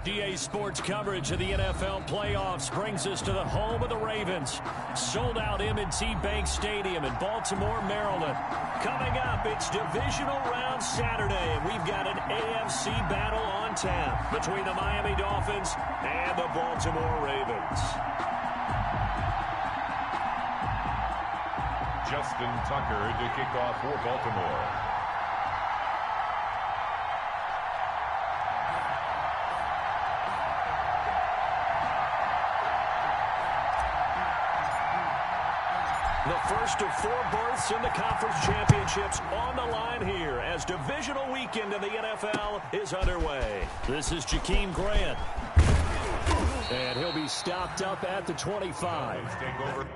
DA Sports coverage of the NFL playoffs brings us to the home of the Ravens. Sold out M&T Bank Stadium in Baltimore, Maryland. Coming up, it's divisional round Saturday, and we've got an AFC battle on tap between the Miami Dolphins and the Baltimore Ravens. Justin Tucker to kick off for Baltimore. The first of 4 berths in the conference championships on the line here as divisional weekend in the NFL is underway. This is Jakeem Grant. And he'll be stopped up at the 25. Take over.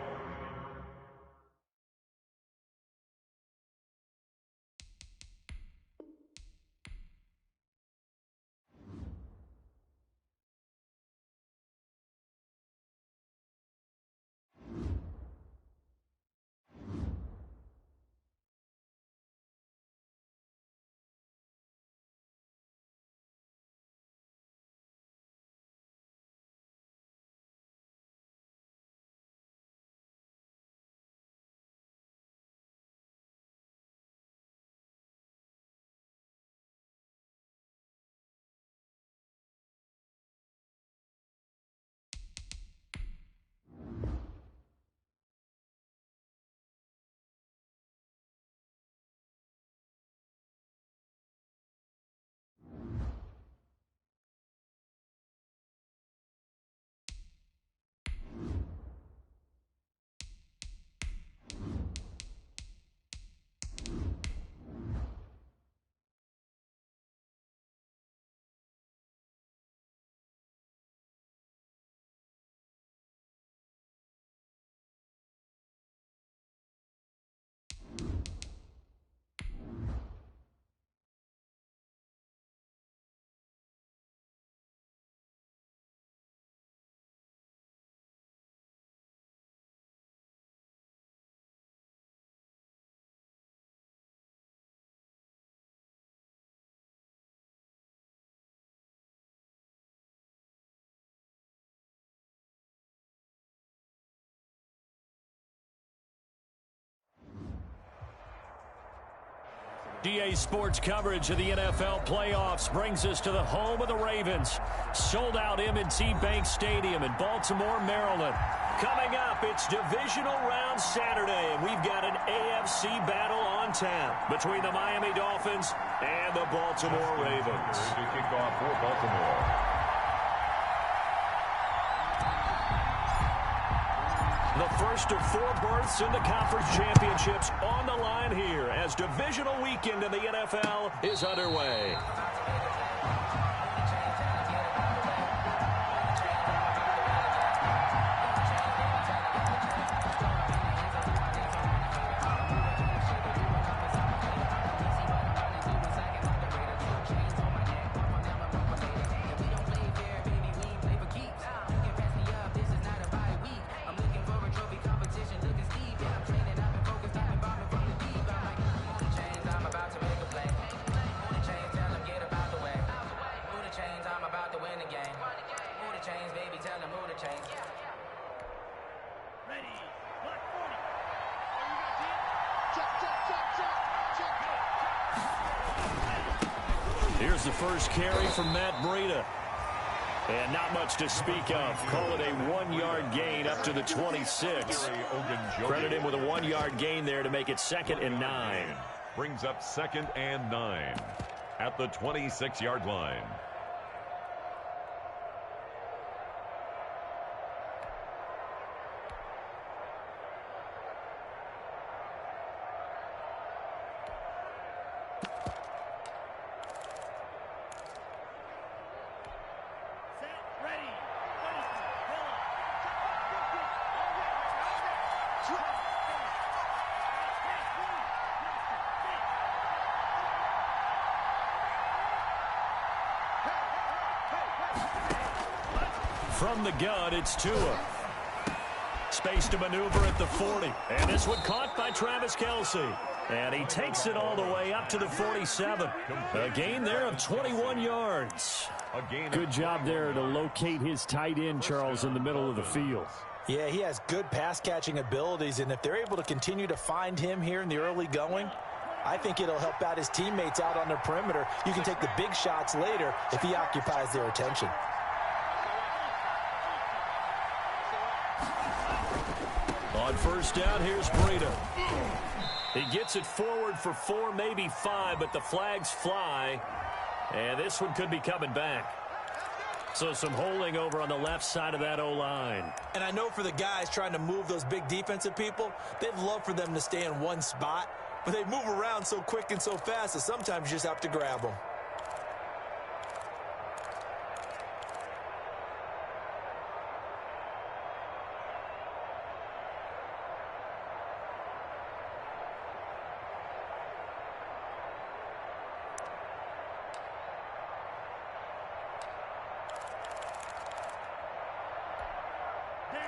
DA Sports coverage of the NFL playoffs brings us to the home of the Ravens. Sold out M&T Bank Stadium in Baltimore, Maryland. Coming up, it's divisional round Saturday, and we've got an AFC battle on tap between the Miami Dolphins and the Baltimore Ravens. To kick off for Baltimore. The first of 4 berths in the conference championships on the line here as divisional weekend in the NFL is underway. Here's the first carry from Matt Breida. And not much to speak of. Call it a 1-yard gain up to the 26. Credit him with a 1-yard gain there to make it 2nd and 9. Brings up 2nd and 9 at the 26-yard line. From the gun, it's Tua. Space to maneuver at the 40. And this one caught by Travis Kelce. And he takes it all the way up to the 47. A gain there of 21 yards. Good job there to locate his tight end, Charles, in the middle of the field. Yeah, he has good pass-catching abilities, and if they're able to continue to find him here in the early going, I think it'll help out his teammates out on the perimeter. You can take the big shots later if he occupies their attention. On first down, here's Breida. He gets it forward for 4, maybe 5, but the flags fly. And this one could be coming back. So some holding over on the left side of that O-line. And I know for the guys trying to move those big defensive people, they'd love for them to stay in one spot. But they move around so quick and so fast that sometimes you just have to grab them.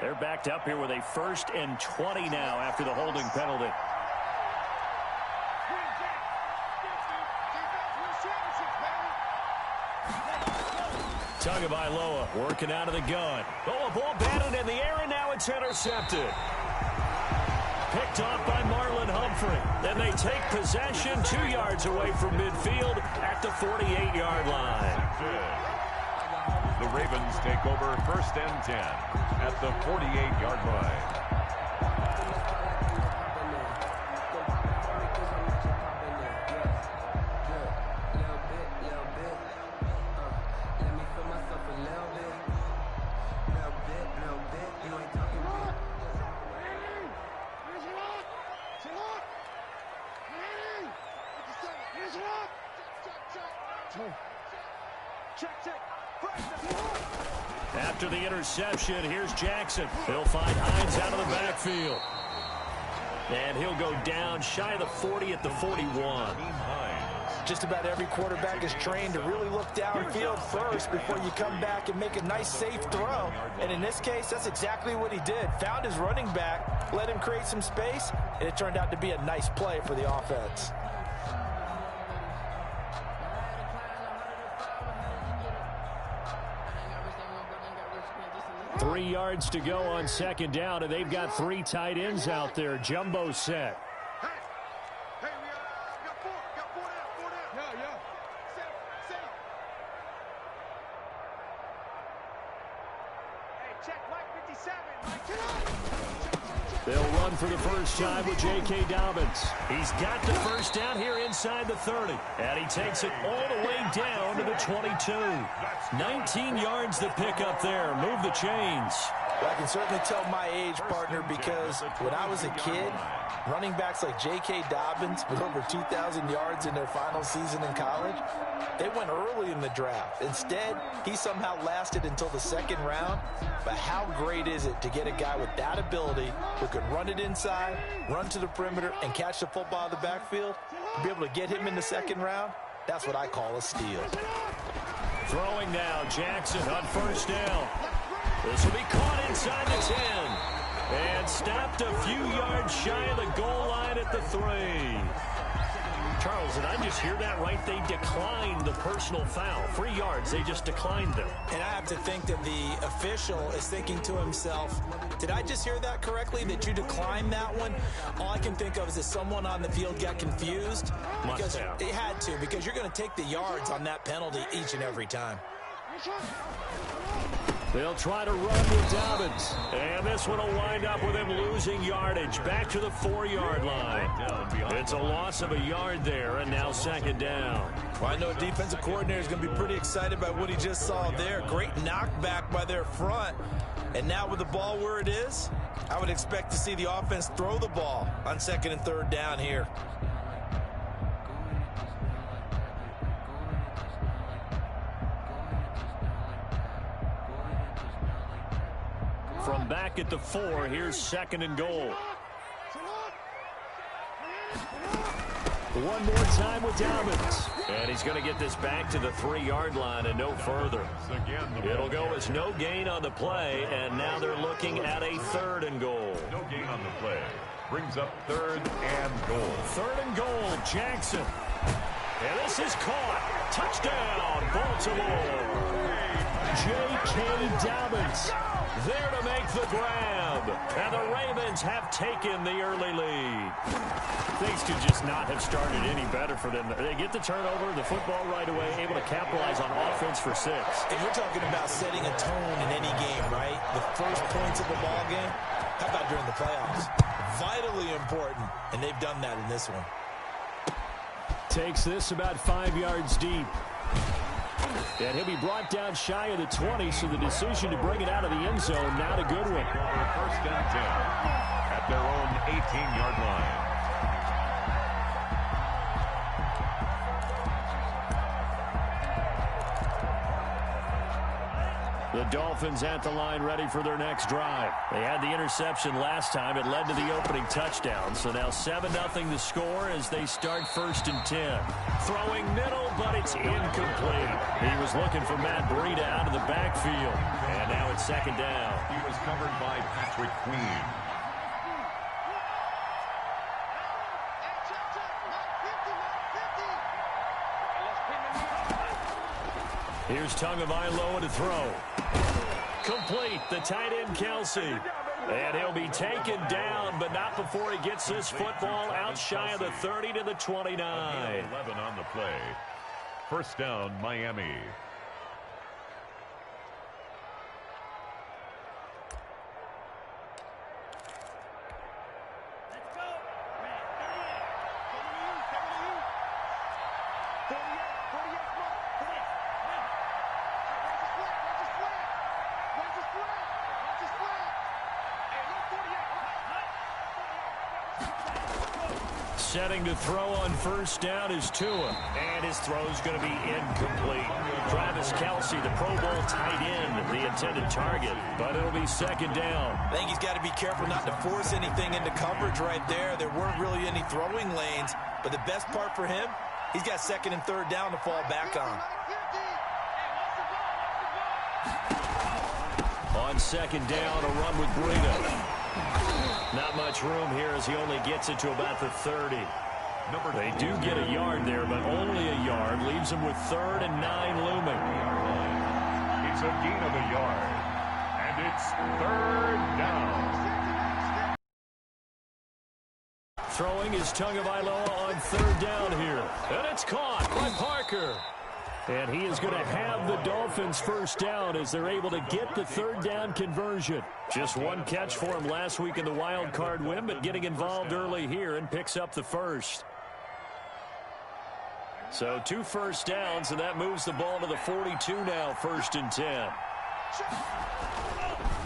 They're backed up here with a 1st and 20 now after the holding penalty. Tagovailoa working out of the gun. Oh, a ball batted in the air, and now it's intercepted. Picked off by Marlon Humphrey. Then they take possession 2 yards away from midfield at the 48-yard line. The Ravens take over 1st and 10 at the 48-yard line. After the interception, here's Jackson. He'll find Hines out of the backfield. And he'll go down shy of the 40 at the 41. Just about every quarterback is trained to really look downfield first before you come back and make a nice, safe throw. And in this case, that's exactly what he did. Found his running back, let him create some space, and it turned out to be a nice play for the offense. Three yards to go on 2nd down, and they've got 3 tight ends out there. Jumbo set. Hey, we got 4 down. Yeah. Set. Hey, check Mike 57. Mike, They'll run for the first time with J.K. Dobbins. He's got the first down here inside the 30. And he takes it all the way down to the 22. 19 yards to pick up there. Move the chains. Well, I can certainly tell my age, partner, because when I was a kid, running backs like J.K. Dobbins with over 2,000 yards in their final season in college, they went early in the draft. Instead, he somehow lasted until the 2nd round. But how great is it to get a guy with that ability who can run it inside, run to the perimeter, and catch the football in the backfield? To be able to get him in the 2nd round, that's what I call a steal. Throwing now, Jackson on first down. This will be caught inside the 10. And stopped a few yards shy of the goal line at the 3. Charles, did I just hear that right? They declined the personal foul. 3 yards, they just declined them. And I have to think that the official is thinking to himself, did I just hear that correctly, that you declined that one? All I can think of is that someone on the field got confused. Because it had to, because you're going to take the yards on that penalty each and every time. They'll try to run with Dobbins. And this one will wind up with him losing yardage. Back to the 4-yard line. It's a loss of a yard there, and now 2nd down. Well, I know defensive coordinator is going to be pretty excited by what he just saw there. Great knockback by their front. And now with the ball where it is, I would expect to see the offense throw the ball on 2nd and 3rd down here. From back at the 4, here's 2nd and goal. One more time with Dobbins. And he's going to get this back to the 3-yard line and no further. It'll go as no gain on the play, and now they're looking at a 3rd and goal. No gain on the play. Brings up 3rd and goal. 3rd and goal, Jackson. And this is caught. Touchdown, Baltimore. J.K. Dobbins there to make the grab. And the Ravens have taken the early lead. Things could just not have started any better for them. They get the turnover, the football right away, able to capitalize on offense for 6. And you're talking about setting a tone in any game, right? The first points of the ball game. How about during the playoffs? Vitally important, and they've done that in this one. Takes this about 5 yards deep. And he'll be brought down shy of the 20, so the decision to bring it out of the end zone, not a good one. First and 10 at their own 18-yard line. The Dolphins at the line ready for their next drive. They had the interception last time. It led to the opening touchdown. So now 7-0 the score as they start 1st and 10. Throwing middle, but it's incomplete. He was looking for Matt Breida out of the backfield. And now it's 2nd down. He was covered by Patrick Queen. Here's Tagovailoa to throw. Complete, the tight end Kelsey. And he'll be taken down, but not before he gets this football out shy of the 30 to the 29. 11 on the play. First down, Miami. Setting to throw on 1st down is Tua. And his throw's going to be incomplete. Travis Kelce, the Pro Bowl tight end, the intended target. But it'll be 2nd down. I think he's got to be careful not to force anything into coverage right there. There weren't really any throwing lanes. But the best part for him, he's got 2nd and 3rd down to fall back on. On 2nd down, a run with Breida. Not much room here as he only gets it to about the 30. They do get a yard there, but only a yard. Leaves them with 3rd and 9 looming. It's a gain of a yard. And it's 3rd down. Throwing is Tagovailoa on 3rd down here. And it's caught by Parker. And he is going to have the Dolphins 1st down as they're able to get the 3rd down conversion. Just one catch for him last week in the wild card win, but getting involved early here and picks up the 1st. So 2 first downs, and that moves the ball to the 42 now, 1st and 10.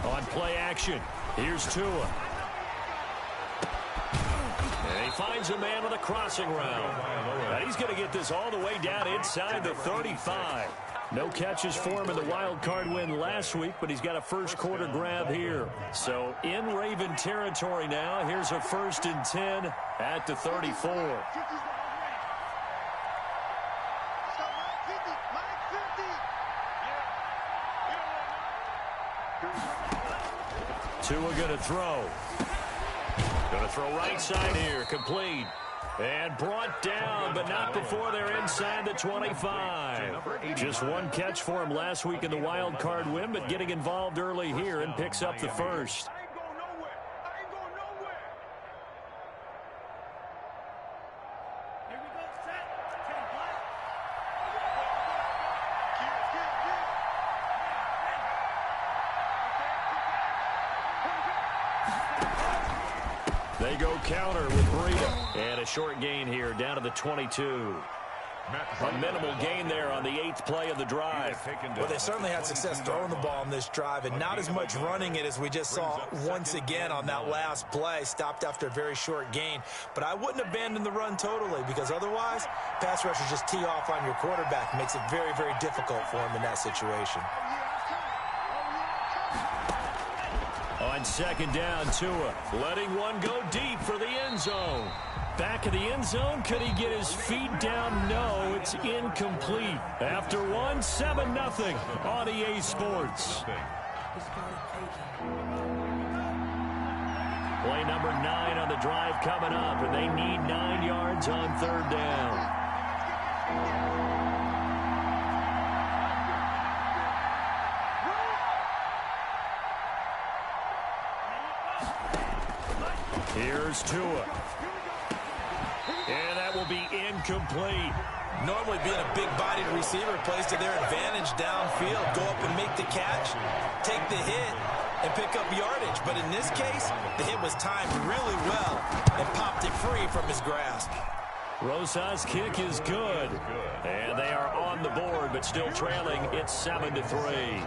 On play action, here's Tua. And he finds a man with a crossing route. And he's going to get this all the way down inside the 35. No catches for him in the wild card win last week, but he's got a 1st quarter grab here. So in Raven territory now, here's a 1st and 10 at the 34. Tua going to throw. Going to throw right side here, complete. And brought down, but not before they're inside the 25. Just one catch for him last week in the wild card win, but getting involved early here and picks up the 1st. They go counter with Breida. And a short gain here down to the 22. A minimal gain there on the 8th play of the drive. Well, they certainly had success throwing the ball on this drive and not as much running it as we just saw once again on that last play. Stopped after a very short gain. But I wouldn't abandon the run totally because otherwise, pass rushers just tee off on your quarterback. Makes it very, very difficult for him in that situation. On 2nd down, Tua letting one go deep for the end zone. Back of the end zone, could he get his feet down? No, it's incomplete. After 7-0 on EA Sports. Play number 9 on the drive coming up, and they need 9 yards on 3rd down. Here's Tua. And that will be incomplete. Normally being a big-bodied receiver plays to their advantage downfield. Go up and make the catch, take the hit, and pick up yardage. But in this case, the hit was timed really well and popped it free from his grasp. Rosa's kick is good. And they are on the board, but still trailing. It's 7-3.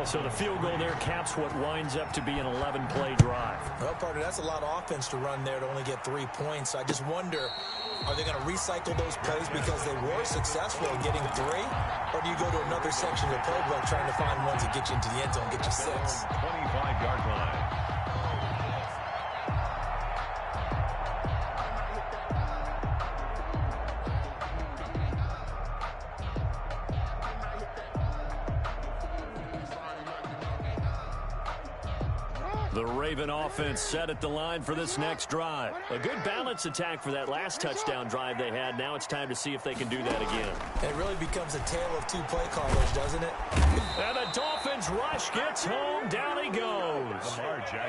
So the field goal there caps what winds up to be an 11-play drive. Well, partner, that's a lot of offense to run there to only get 3 points. I just wonder, are they going to recycle those plays because they were successful in getting 3? Or do you go to another section of the playbook trying to find ones that get you into the end zone, get you 6? 25-yard line. The Raven offense set at the line for this next drive. A good balanced attack for that last touchdown drive they had. Now it's time to see if they can do that again. It really becomes a tale of 2 play callers, doesn't it? And the Dolphins rush gets home. Down he goes.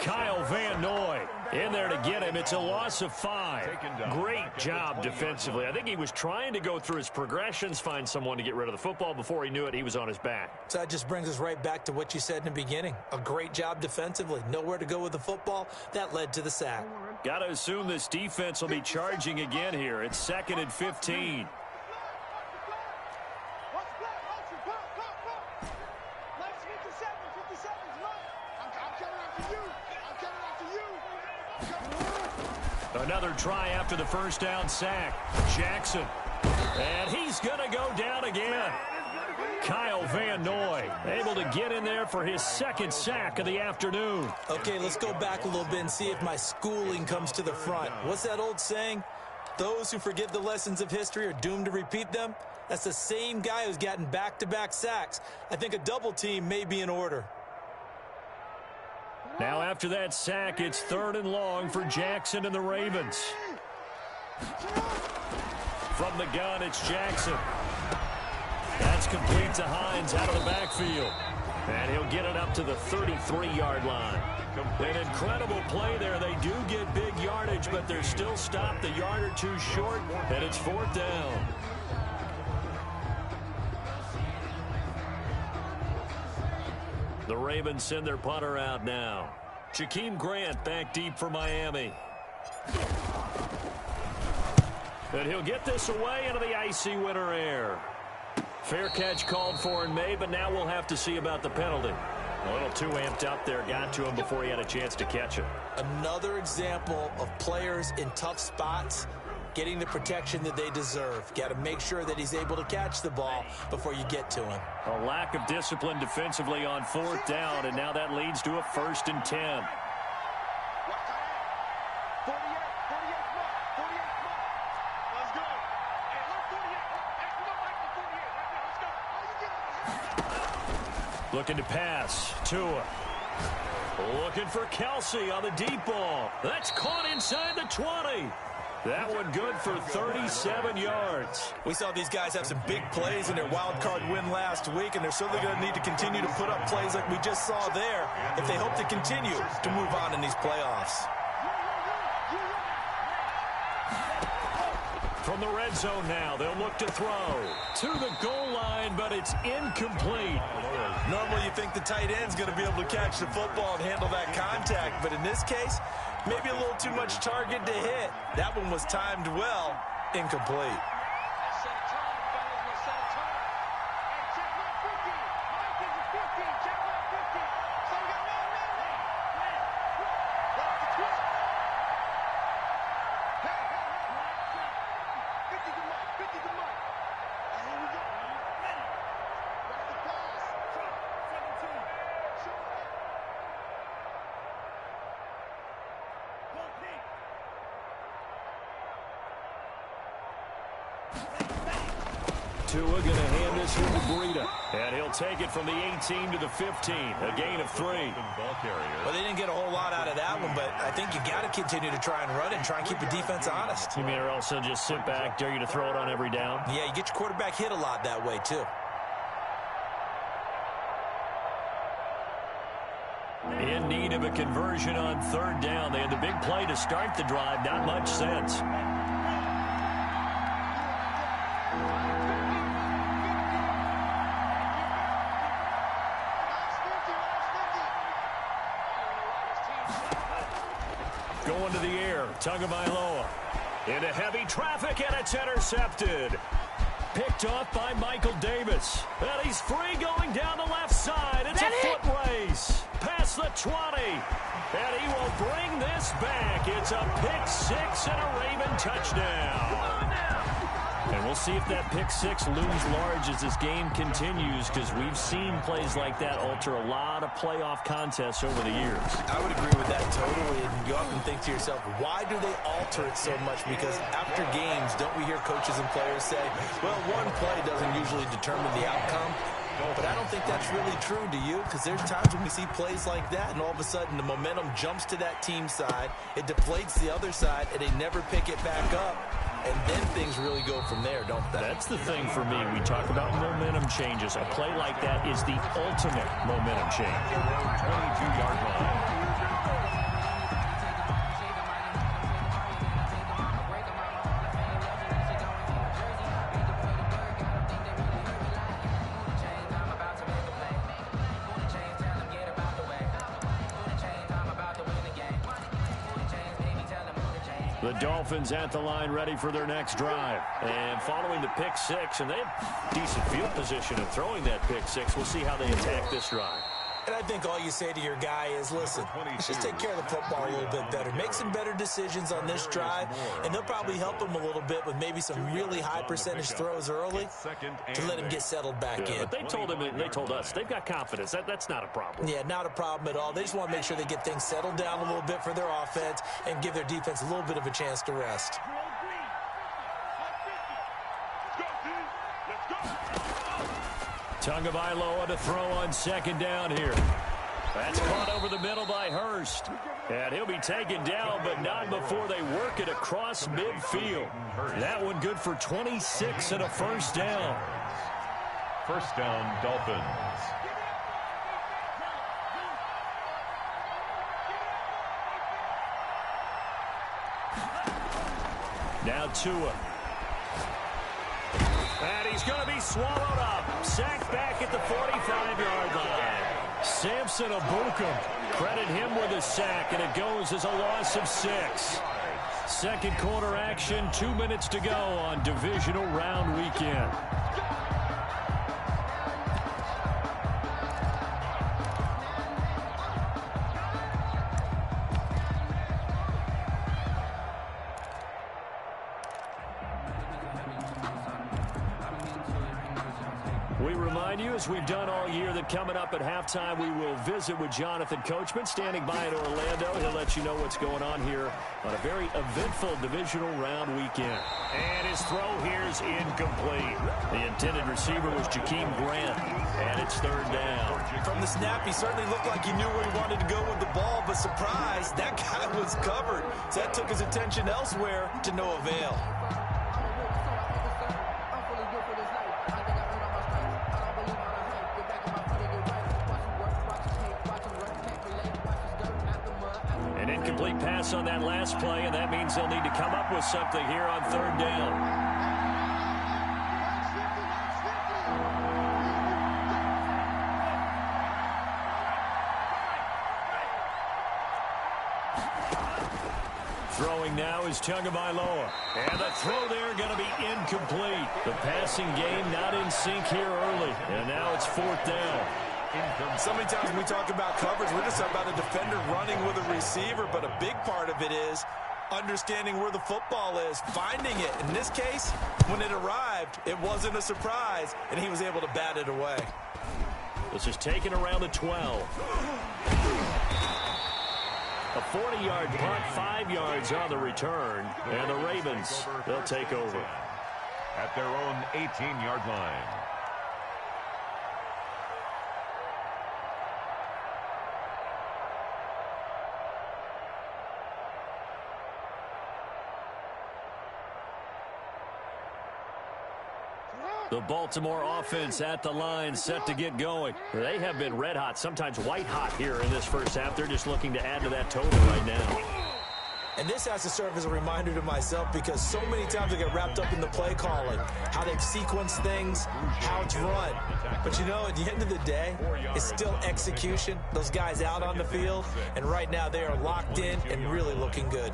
Kyle Van Noy in there to get him. It's a loss of 5. Great job defensively. I think he was trying to go through his progressions, find someone to get rid of the football. Before he knew it, he was on his back. So that just brings us right back to what you said in the beginning. A great job defensively. Nowhere to go with the football. That led to the sack. Got to assume this defense will be charging again here. It's 2nd and 15. Another try after the first down sack. Jackson. And he's going to go down again. Kyle Van Noy able to get in there for his 2nd sack of the afternoon. Okay, let's go back a little bit and see if my schooling comes to the front. What's that old saying? Those who forget the lessons of history are doomed to repeat them. That's the same guy who's gotten back-to-back sacks. I think a double team may be in order. Now after that sack, it's 3rd and long for Jackson and the Ravens. From the gun, it's Jackson. That's complete to Hines out of the backfield. And he'll get it up to the 33-yard line. An incredible play there. They do get big yardage, but they're still stopped a yard or 2 short, and it's 4th down. The Ravens send their punter out now. Jakeem Grant back deep for Miami. And he'll get this away into the icy winter air. Fair catch called for and made, but now we'll have to see about the penalty. A little too amped up there. Got to him before he had a chance to catch it. Another example of players in tough spots getting the protection that they deserve. Got to make sure that he's able to catch the ball before you get to him. A lack of discipline defensively on 4th down, and now that leads to a 1st and 10. Looking to pass. Tua. Looking for Kelsey on the deep ball. That's caught inside the 20. That one good for 37 yards. We saw these guys have some big plays in their wild card win last week, and they're certainly going to need to continue to put up plays like we just saw there if they hope to continue to move on in these playoffs. From the red zone now, they'll look to throw to the goal line, but it's incomplete. Normally you think the tight end's going to be able to catch the football and handle that contact, but in this case, maybe a little too much target to hit. That one was timed well, incomplete. Tua going to hand this one to Breida. And he'll take it from the 18 to the 15. A gain of 3. Well, they didn't get a whole lot out of that one, but I think you got to continue to try and run it and try and keep the defense honest. You mean or also just sit back, dare you to throw it on every down? Yeah, you get your quarterback hit a lot that way, too. In need of a conversion on 3rd down. They had the big play to start the drive. Not much sense. Going to the air. Tagovailoa into heavy traffic, and it's intercepted. Picked off by Michael Davis. And he's free going down the left side. It's a foot race. Past the 20. And he will bring this back. It's a pick 6 and a Raven touchdown. And we'll see if that pick 6 looms large as this game continues, because we've seen plays like that alter a lot of playoff contests over the years. I would agree with that totally. And you often think to yourself, why do they alter it so much? Because after games, don't we hear coaches and players say, well, one play doesn't usually determine the outcome? But I don't think that's really true, do you? Because there's times when we see plays like that, and all of a sudden the momentum jumps to that team side, it deflates the other side, and they never pick it back up. And then things really go from there, don't they? That's the thing for me. We talk about momentum changes. A play like that is the ultimate momentum change. 22-yard line. The Dolphins at the line, ready for their next drive. And following the pick 6, and they have decent field position in throwing that pick 6. We'll see how they attack this drive. And I think all you say to your guy is, listen, let's just take care of the football a little bit better. Make some better decisions on this drive, and they'll probably help him a little bit with maybe some really high percentage throws early to let him get settled back in. But they told us they've got confidence. That's not a problem. Yeah, not a problem at all. They just want to make sure they get things settled down a little bit for their offense and give their defense a little bit of a chance to rest. Tagovailoa to throw on 2nd down here. That's caught over the middle by Hurst. And he'll be taken down, but not before they work it across midfield. That one good for 26 and a 1st down. 1st down, Dolphins. Now Tua. And he's going to be swallowed up. Sacked back at the 45-yard line. Samson Abukum. Credit him with a sack, and it goes as a loss of 6. Second quarter action, 2 minutes to go on divisional round weekend. We remind you, as we've done all year, that coming up at halftime, we will visit with Jonathan Coachman, standing by in Orlando. He'll let you know what's going on here on a very eventful divisional round weekend. And his throw here is incomplete. The intended receiver was Jakeem Grant, and it's 3rd down. From the snap, he certainly looked like he knew where he wanted to go with the ball, but surprise, that guy was covered. So that took his attention elsewhere to no avail. Incomplete pass on that last play, and that means they'll need to come up with something here on 3rd down. Throwing now is Tagovailoa. And the throw there going to be incomplete. The passing game not in sync here early. And now it's 4th down. So many times when we talk about coverage, we're just talking about a defender running with a receiver, but a big part of it is understanding where the football is, finding it. In this case, when it arrived, it wasn't a surprise, and he was able to bat it away. This is taken around the 12. A 40-yard punt, 5 yards on the return, and the Ravens, they'll take over. at their own 18-yard line. The Baltimore offense at the line, set to get going. They have been red hot, sometimes white hot here in this first half. They're just looking to add to that total right now. And this has to serve as a reminder to myself because so many times I get wrapped up in the play calling, how they've sequenced things, how it's run. But, you know, at the end of the day, it's still execution. Those guys out on the field, and right now they are locked in and really looking good.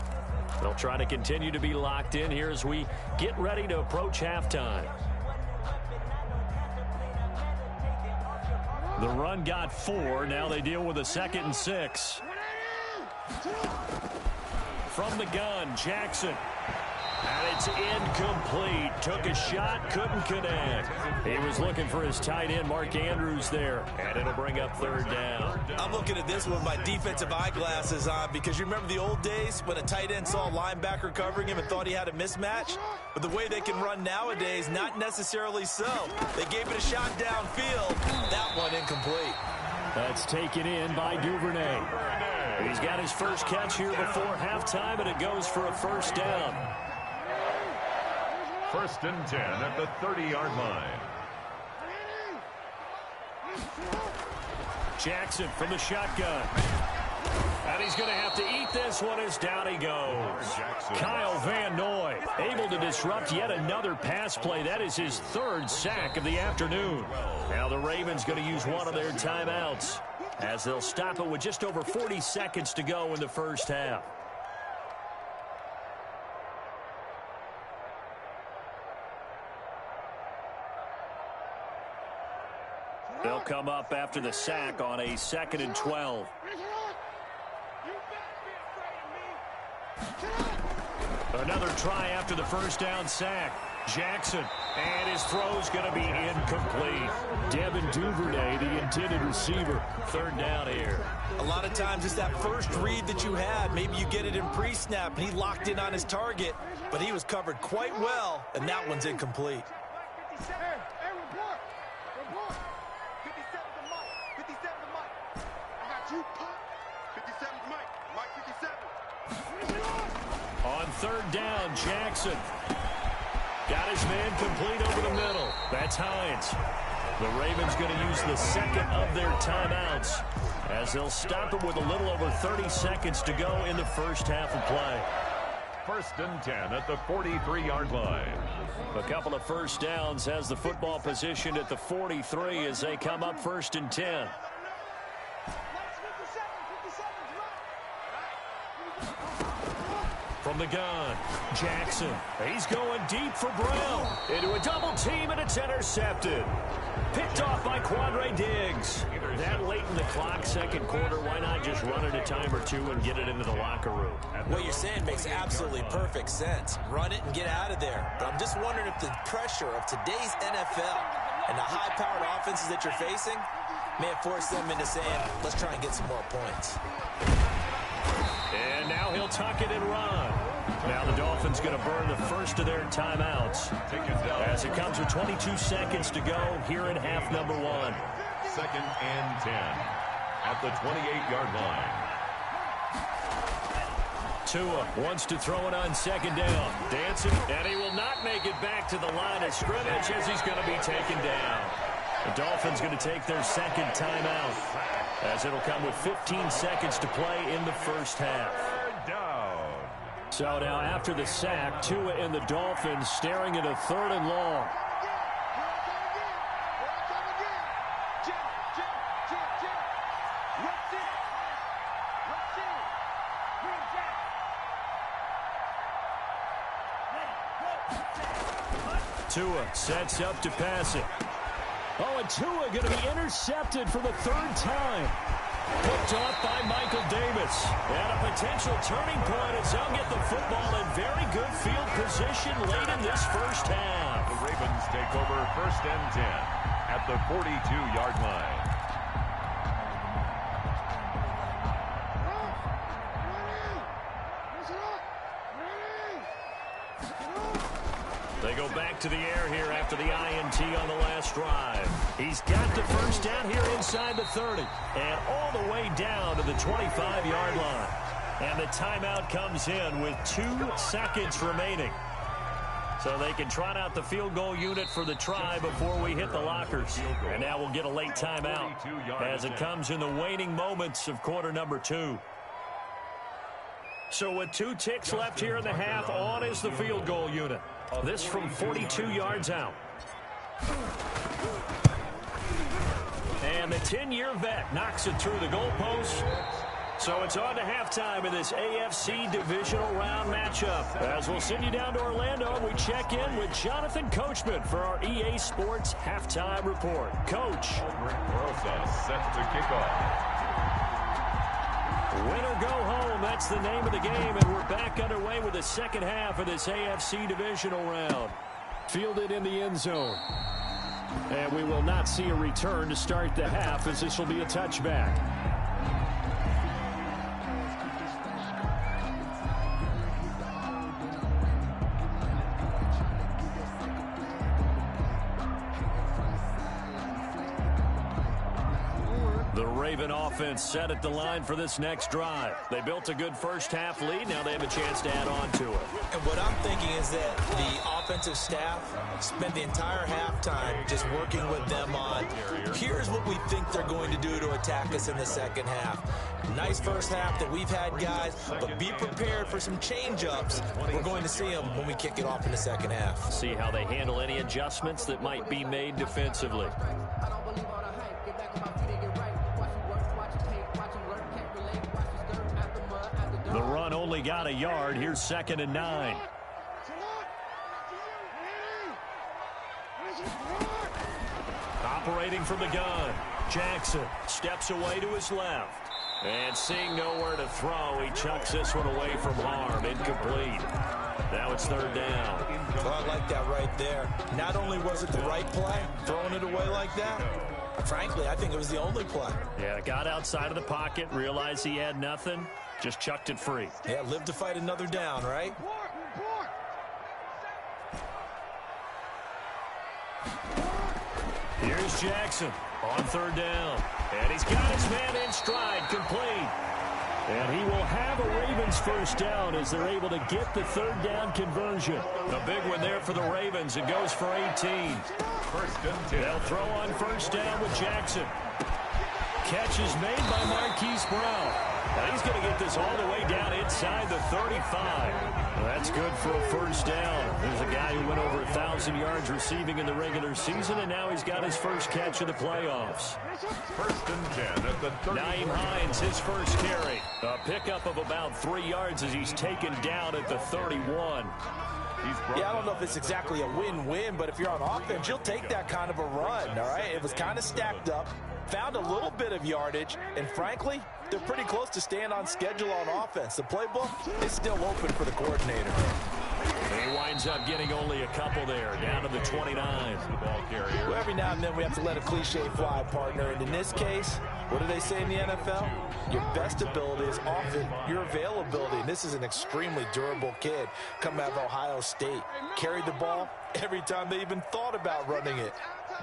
They'll try to continue to be locked in here as we get ready to approach halftime. The run got 4. Now they deal with a 2nd and 6. From the gun, Jackson. And it's incomplete. Took a shot, couldn't connect. He was looking for his tight end, Mark Andrews, there. And it'll bring up 3rd down. I'm looking at this with my defensive eyeglasses on because you remember the old days when a tight end saw a linebacker covering him and thought he had a mismatch? But the way they can run nowadays, not necessarily so. They gave it a shot downfield. That one incomplete. That's taken in by Duvernay. He's got his first catch here before halftime, and it goes for a 1st down. 1st and 10 at the 30-yard line. Jackson from the shotgun. And he's going to have to eat this one as down he goes. Kyle Van Noy able to disrupt yet another pass play. That is his 3rd sack of the afternoon. Now the Ravens going to use one of their timeouts as they'll stop it with just over 40 seconds to go in the first half. They'll come up after the sack on a 2nd and 12. Another try after the 1st down sack. Jackson, and his throw's going to be incomplete. Devin Duvernay, the intended receiver. 3rd down here. A lot of times it's that first read that you had. Maybe you get it in pre-snap, and he locked in on his target, but he was covered quite well, and that one's incomplete. On 3rd down, Jackson. Got his man complete over the middle. That's Hines. The Ravens going to use the 2nd of their timeouts as they'll stop it with a little over 30 seconds to go in the first half of play. 1st and 10 at the 43-yard line. A couple of 1st downs has the football position at the 43 as they come up 1st and 10. From the gun, Jackson. He's going deep for Brown. Into a double team, and it's intercepted. Picked off by Quandre Diggs. That late in the clock, 2nd quarter, why not just run it a time or two and get it into the locker room? What you're saying makes absolutely perfect sense. Run it and get out of there. But I'm just wondering if the pressure of today's NFL and the high-powered offenses that you're facing may have forced them into saying, let's try and get some more points. And now he'll tuck it and run. Now the Dolphins going to burn the 1st of their timeouts as it comes with 22 seconds to go here in half number 1. 2nd and 10 at the 28-yard line. Tua wants to throw it on 2nd down. Dancing, and he will not make it back to the line of scrimmage as he's going to be taken down. The Dolphins going to take their 2nd timeout as it'll come with 15 seconds to play in the first half. So now after the sack, Tua and the Dolphins staring at a 3rd and long. Tua sets up to pass it. Oh, and Tua going to be intercepted for the 3rd time. Picked off by Michael Davis. And a potential turning point as they'll get the football in very good field position late in this first half. The Ravens take over 1st and 10 at the 42-yard line. They go back to the air here after the INT on the last drive. He's got the first down here inside the 30 and all the way down to the 25-yard line. And the timeout comes in with 2 seconds remaining. So they can trot out the field goal unit for the try before we hit the lockers. And now we'll get a late timeout as it comes in the waning moments of quarter number 2. So with 2 ticks left here in the half, on is the field goal unit. This from 42 yards out. And the 10-year vet knocks it through the goalpost. So it's on to halftime in this AFC divisional round matchup. As we'll send you down to Orlando, we check in with Jonathan Coachman for our EA Sports Halftime Report. Coach. Set to kick off. Win or go home, that's the name of the game, and we're back underway with the second half of this AFC divisional round. Fielded in the end zone. And we will not see a return to start the half, as this will be a touchback. The Raven offense set at the line for this next drive. They built a good first-half lead. Now they have a chance to add on to it. And what I'm thinking is that the offensive staff spent the entire halftime just working with them on, here's what we think they're going to do to attack us in the second half. Nice first half that we've had, guys, but be prepared for some change-ups. We're going to see them when we kick it off in the second half. See how they handle any adjustments that might be made defensively. The run only got a yard. Here's 2nd and 9. Operating from the gun. Jackson steps away to his left. And seeing nowhere to throw, he chucks this one away from harm. Incomplete. Now it's 3rd down. Well, I like that right there. Not only was it the right play, throwing it away like that, frankly, I think it was the only play. Yeah, got outside of the pocket, realized he had nothing, just chucked it free. Yeah, live to fight another down, right? Here's Jackson on 3rd down. And he's got his man in stride, complete. And he will have a Ravens first down as they're able to get the 3rd down conversion. A big one there for the Ravens. It goes for 18. 1st and 10. They'll throw on first down with Jackson. Catch is made by Marquise Brown. Now he's going to get this all the way down inside the 35. Well, that's good for a first down. There's a guy who went over 1,000 yards receiving in the regular season, and now he's got his first catch of the playoffs. 1st and 10 at the 30. Naeem Hines, his first carry. A pickup of about 3 yards as he's taken down at the 31. Yeah, I don't know if it's exactly a win-win, but if you're on offense, you'll take that kind of a run, all right? It was kind of stacked up, found a little bit of yardage, and frankly, they're pretty close to staying on schedule on offense. The playbook is still open for the coordinator. He winds up getting only a couple there, down to the 29. Well, every now and then we have to let a cliche fly, partner. And in this case, what do they say in the NFL? Your best ability is often your availability. And this is an extremely durable kid coming out of Ohio State. Carried the ball every time they even thought about running it.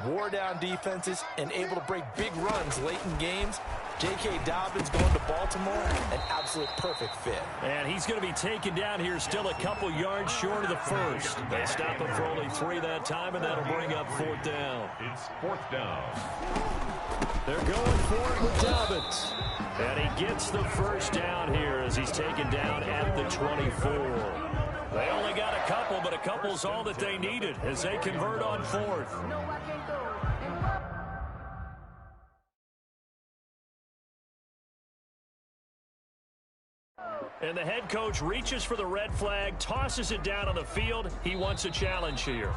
Wore down defenses and able to break big runs late in games. J.K. Dobbins going to Baltimore, an absolute perfect fit. And he's going to be taken down here still a couple yards short of the first. They stop him for only 3 that time, and that'll bring up 4th down. It's 4th down. They're going for it with Dobbins. And he gets the first down here as he's taken down at the 24. They only got a couple, but a couple's all that they needed as they convert on 4th. And the head coach reaches for the red flag, tosses it down on the field. He wants a challenge here.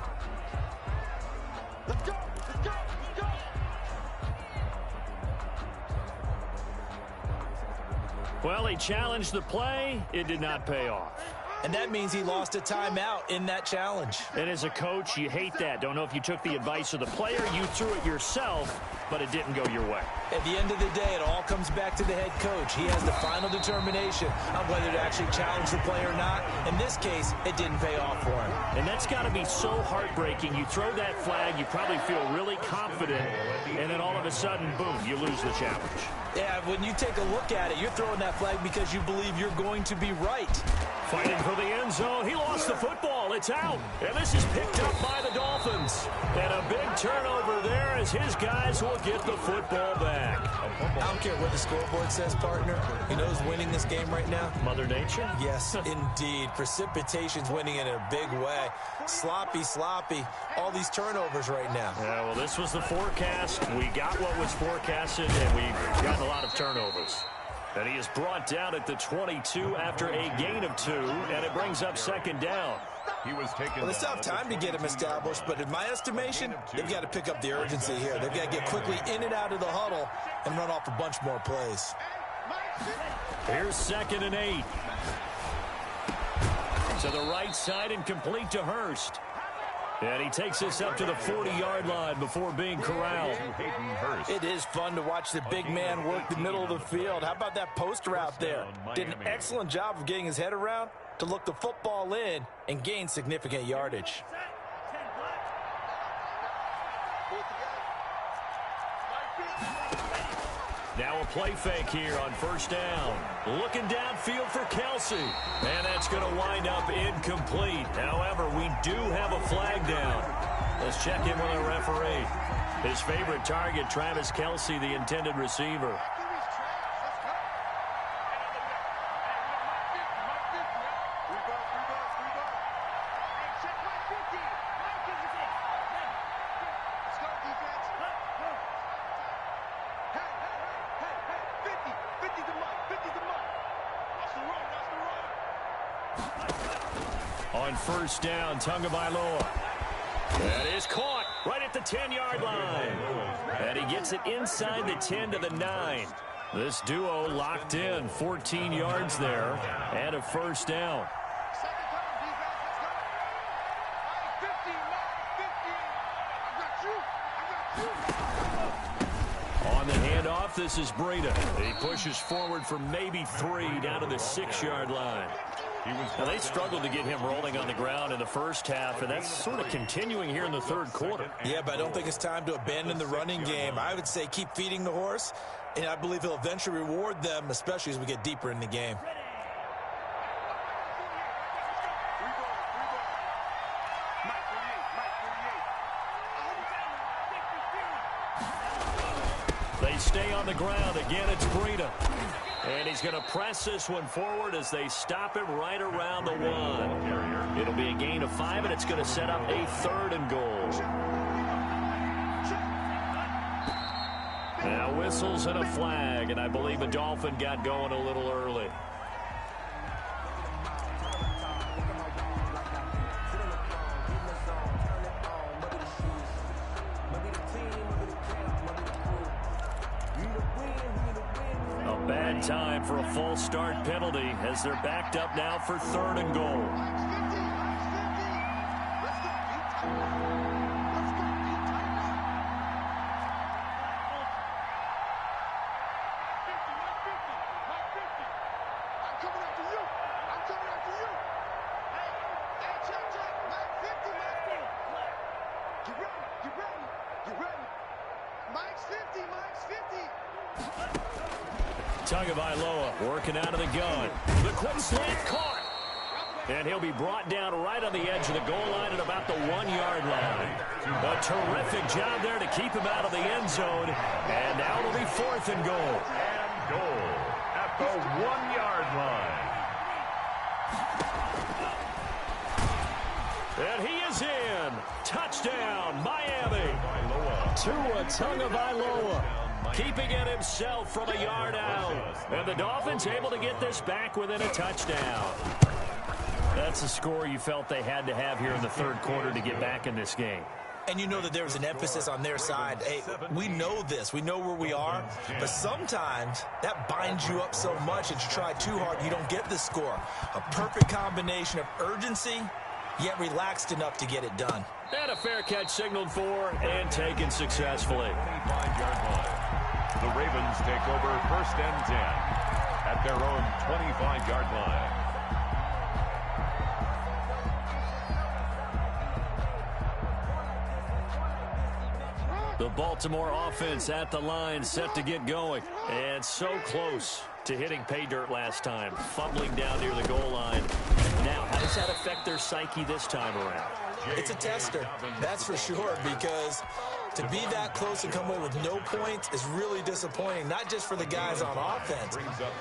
Let's go! Let's go! Let's go! Well, he challenged the play. It did not pay off. And that means he lost a timeout in that challenge. And as a coach, you hate that. Don't know if you took the advice of the player, you threw it yourself, but it didn't go your way. At the end of the day, it all comes back to the head coach. He has the final determination on whether to actually challenge the play or not. In this case, it didn't pay off for him. And that's got to be so heartbreaking. You throw that flag, you probably feel really confident, and then all of a sudden, boom, you lose the challenge. Yeah, when you take a look at it, you're throwing that flag because you believe you're going to be right. Fighting for the end zone. He lost the football. It's out. And this is picked up by the Dolphins. And a big turnover there as his guys will get the football back. I don't care what the scoreboard says, partner. You know who's winning this game right now? Mother Nature? Yes, indeed. Precipitation's winning in a big way. Sloppy. All these turnovers right now. Yeah, well, this was the forecast. We got what was forecasted, and we've got a lot of turnovers. And he is brought down at the 22 after a gain of 2, and it brings up second down. He was taken. Well, it's tough time to get him established, but in my estimation, they've got to pick up the urgency here. They've got to get quickly in and out of the huddle and run off a bunch more plays. Here's 2nd and 8. To the right side and complete to Hurst. And he takes us up to the 40-yard line before being corralled. It is fun to watch the big man work the middle of the field. How about that post route there? Did an excellent job of getting his head around to look the football in and gain significant yardage. Now a play fake here on 1st down. Looking downfield for Kelsey. And that's going to wind up incomplete. However, we do have a flag down. Let's check in with our referee. His favorite target, Travis Kelsey, the intended receiver. On 1st down, Tagovailoa. That is caught right at the 10-yard line. And he gets it inside the 10 to the 9. This duo locked in, 14 yards there, and a 1st down. On the handoff, this is Breida. He pushes forward for maybe 3 down to the 6-yard line. Now, they struggled to get him rolling on the ground in the first half, and that's sort of continuing here in the 3rd quarter. Yeah, but I don't think it's time to abandon the running game. I would say keep feeding the horse, and I believe he'll eventually reward them, especially as we get deeper in the game. They stay on the ground. Again, it's Breida. And he's going to press this one forward as they stop him right around the 1. It'll be a gain of 5, and it's going to set up a 3rd and goal. Now whistles and a flag, and I believe a Dolphin got going a little early. Bad time for a false start penalty as they're backed up now for 3rd and goal. Tagovailoa working out of the gun. The quick slant caught. And he'll be brought down right on the edge of the goal line at about the 1-yard line. A terrific job there to keep him out of the end zone. And now it'll be 4th and goal. And goal at the 1-yard line. And he is in. Touchdown, Miami. Tua Tagovailoa. Keeping it himself from a yard out. And the Dolphins able to get this back within a touchdown. That's a score you felt they had to have here in the 3rd quarter to get back in this game. And you know that there was an emphasis on their side. Hey, we know this. We know where we are. But sometimes that binds you up so much that you try too hard and you don't get the score. A perfect combination of urgency, yet relaxed enough to get it done. And a fair catch signaled for and taken successfully. 25-yard line. The Ravens take over 1st and 10 at their own 25-yard line. The Baltimore offense at the line, set to get going. And so close to hitting pay dirt last time, fumbling down near the goal line. Now, how does that affect their psyche this time around? It's a tester, that's for sure, because to be that close and come away with no points is really disappointing, not just for the guys on offense,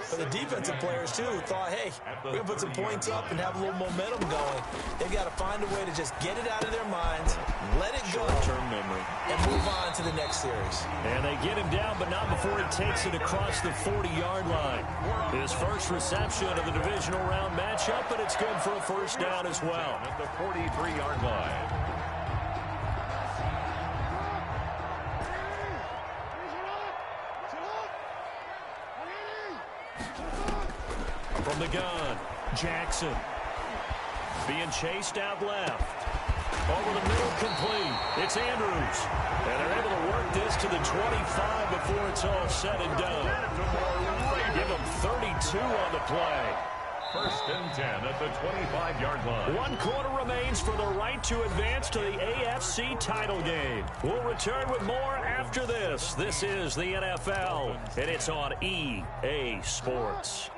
but the defensive players, too, who thought, hey, we're going to put some points up and have a little momentum going. They've got to find a way to just get it out of their minds, let it go, short-term memory, and move on to the next series. And they get him down, but not before he takes it across the 40-yard line. His first reception of the divisional round matchup, and it's good for a first down as well. At the 43-yard line. From the gun, Jackson. Being chased out left. Over the middle, complete. It's Andrews. And they're able to work this to the 25 before it's all said and done. Give them 32 on the play. 1st and 10 at the 25-yard line. 1 quarter remains for the right to advance to the AFC title game. We'll return with more after this. This is the NFL, and it's on EA Sports.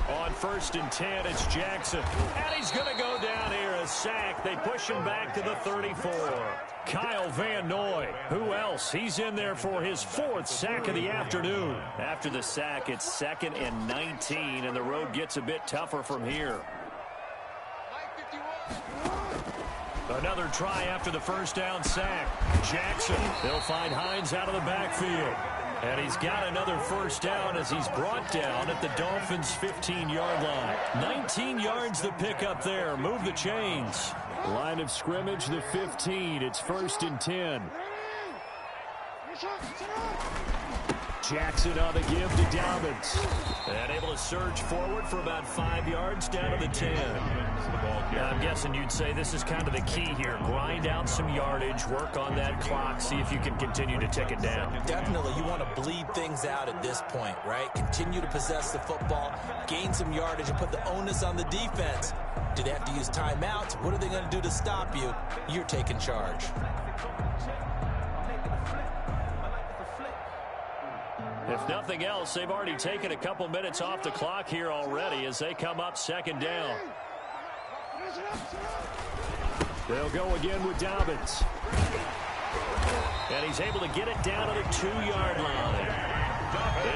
On 1st and 10, it's Jackson. And he's going to go down here, a sack. They push him back to the 34. Kyle Van Noy. Who else? He's in there for his 4th sack of the afternoon. After the sack, it's 2nd and 19, and the road gets a bit tougher from here. Another try after the first down sack. Jackson. They'll find Hines out of the backfield. And he's got another first down as he's brought down at the Dolphins' 15-yard line. 19 yards the pickup there. Move the chains. Line of scrimmage, the 15. It's 1st and 10. Jackson on the give to Dobbins. And able to surge forward for about 5 yards down to the 10. Now, I'm guessing you'd say this is kind of the key here. Grind out some yardage, work on that clock, see if you can continue to tick it down. Definitely, you want to bleed things out at this point, right? Continue to possess the football, gain some yardage, and put the onus on the defense. Do they have to use timeouts? What are they going to do to stop you? You're taking charge. If nothing else, they've already taken a couple minutes off the clock here already as they come up 2nd down. They'll go again with Dobbins. And he's able to get it down to the 2-yard line.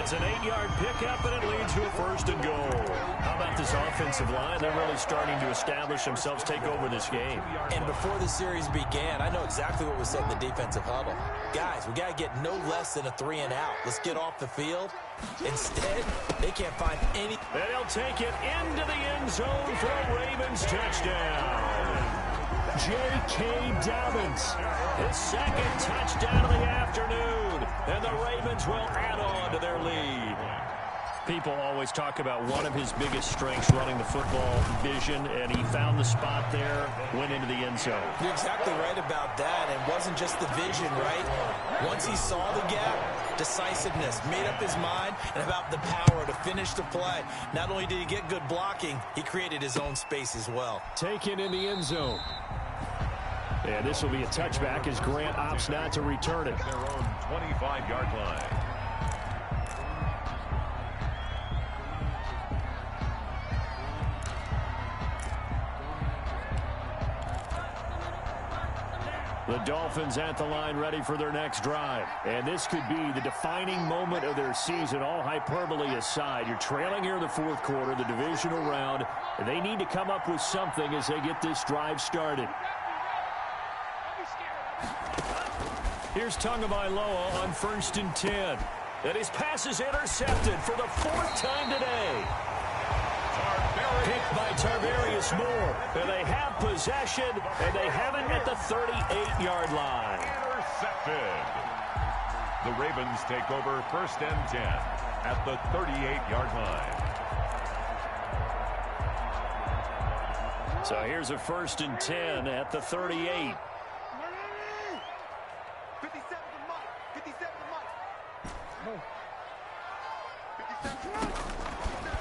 It's an 8-yard pickup, and it leads to a 1st and goal. How about this offensive line? They're really starting to establish themselves, take over this game. And before the series began, I know exactly what was said in the defensive huddle. Guys, we got to get no less than a 3 and out. Let's get off the field. Instead, they can't find any. And they'll take it into the end zone for a Ravens touchdown. J.K. Dobbins, his 2nd touchdown of the afternoon, and the Ravens will add on to their lead. People always talk about one of his biggest strengths running the football, vision, and he found the spot there, went into the end zone. You're exactly right about that. It wasn't just the vision, right? Once he saw the gap, decisiveness, made up his mind, and about the power to finish the play. Not only did he get good blocking, he created his own space as well. Taken in the end zone. And this will be a touchback as Grant opts not to return it. Their own 25-yard line. The Dolphins at the line ready for their next drive. And this could be the defining moment of their season, all hyperbole aside. You're trailing here in the 4th quarter, the divisional round. And they need to come up with something as they get this drive started. Here's Tagovailoa on 1st and 10. And his pass is intercepted for the 4th time today. Picked by us more. And they have possession, and they have it at the 38-yard line. Intercepted. The Ravens take over 1st and 10 at the 38-yard line. So here's a 1st and 10 at the 38. 57 to Mike. 57 to Mike.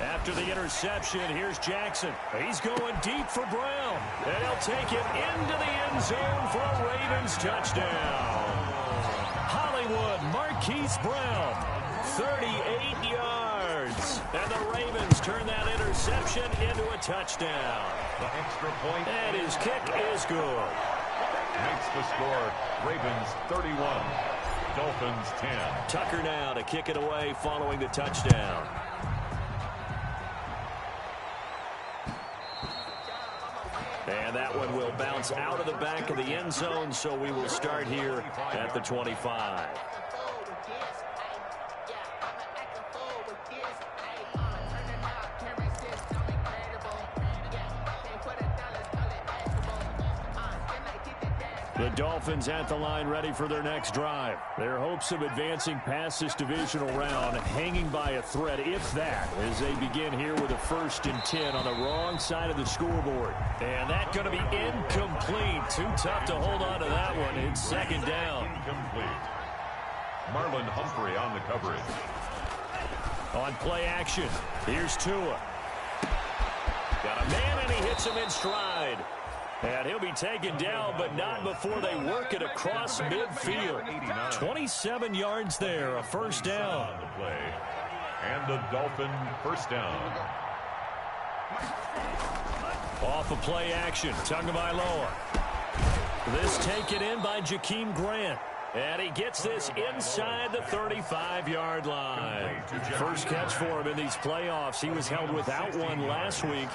After the interception, here's Jackson. He's going deep for Brown. And he'll take it into the end zone for a Ravens touchdown. Hollywood Marquise Brown, 38 yards. And the Ravens turn that interception into a touchdown. The extra point. And his kick is good. Makes the score Ravens 31, Dolphins 10. Tucker now to kick it away following the touchdown. And that one will bounce out of the back of the end zone, so we will start here at the 25. The Dolphins at the line ready for their next drive. Their hopes of advancing past this divisional round hanging by a thread, if that, as they begin here with a 1st and 10 on the wrong side of the scoreboard. And that's going to be incomplete. Too tough to hold on to that one. It's 2nd down. Incomplete. Marlon Humphrey on the coverage. On play action, here's Tua. Got a man, and he hits him in stride. And he'll be taken down, but not before they work it across midfield. 27 yards there, a 1st down. On the play. And a Dolphin 1st down. Off of play action, Tagovailoa. This taken in by Jakeem Grant. And he gets this inside the 35-yard line. First catch for him in these playoffs. He was held without one last week,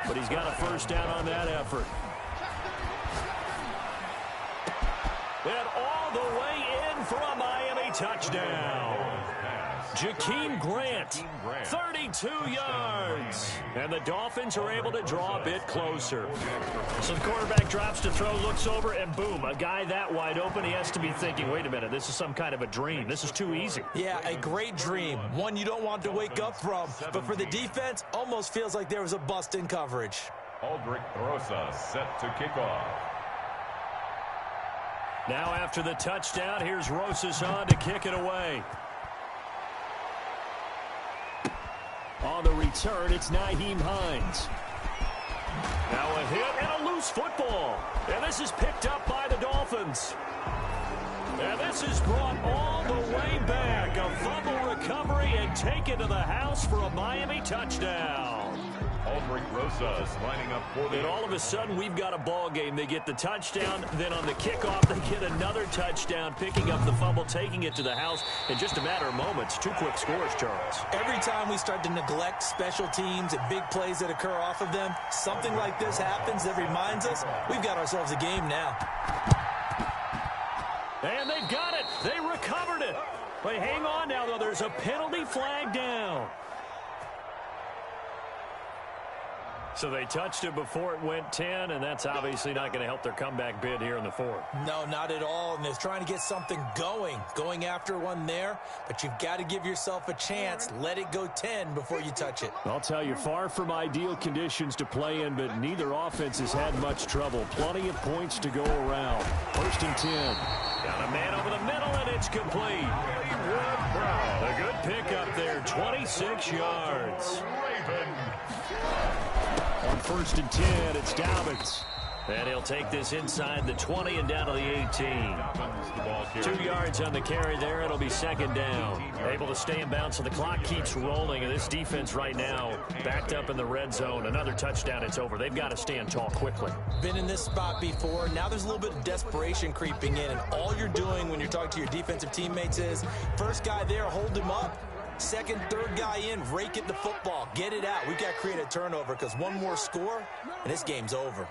but he's got a 1st down on that effort. And all the way in for a Miami touchdown. Jakeem Grant, 32 yards. And the Dolphins are able to draw a bit closer. So the quarterback drops to throw, looks over, and boom, a guy that wide open. He has to be thinking, wait a minute, this is some kind of a dream. This is too easy. Yeah, a great dream. One you don't want to wake up from. But for the defense, almost feels like there was a bust in coverage. Aldrich Rosas set to kick off. Now after the touchdown, here's Rosas on to kick it away. On the return, it's Nyheim Hines. Now a hit and a loose football. And this is picked up by the Dolphins. And this is brought all the way back. A fumble recovery and taken to the house for a Miami touchdown. Aldrich Rosas lining up for the... And all of a sudden, we've got a ball game. They get the touchdown, then on the kickoff, they get another touchdown, picking up the fumble, taking it to the house in just a matter of moments. 2 quick scores, Charles. Every time we start to neglect special teams and big plays that occur off of them, something like this happens that reminds us we've got ourselves a game now. And they've got it. They recovered it. But hang on now, though. There's a penalty flag down. So they touched it before it went 10, and that's obviously not going to help their comeback bid here in the 4th. No, not at all. And they're trying to get something going after one there. But you've got to give yourself a chance. Let it go 10 before you touch it. I'll tell you, far from ideal conditions to play in, but neither offense has had much trouble. Plenty of points to go around. 1st and 10. Got a man over the middle, and it's complete. A good pickup there, 26 yards. On 1st and 10, it's Dobbins. And he'll take this inside the 20 and down to the 18. 2 yards on the carry there. It'll be 2nd down. Able to stay in bounds, so the clock keeps rolling. And this defense right now backed up in the red zone. Another touchdown, it's over. They've got to stand tall quickly. Been in this spot before. Now there's a little bit of desperation creeping in. And all you're doing when you're talking to your defensive teammates is, first guy there, hold him up. Second, third guy in, rake at the football. Get it out. We've got to create a turnover because one more score, and this game's over.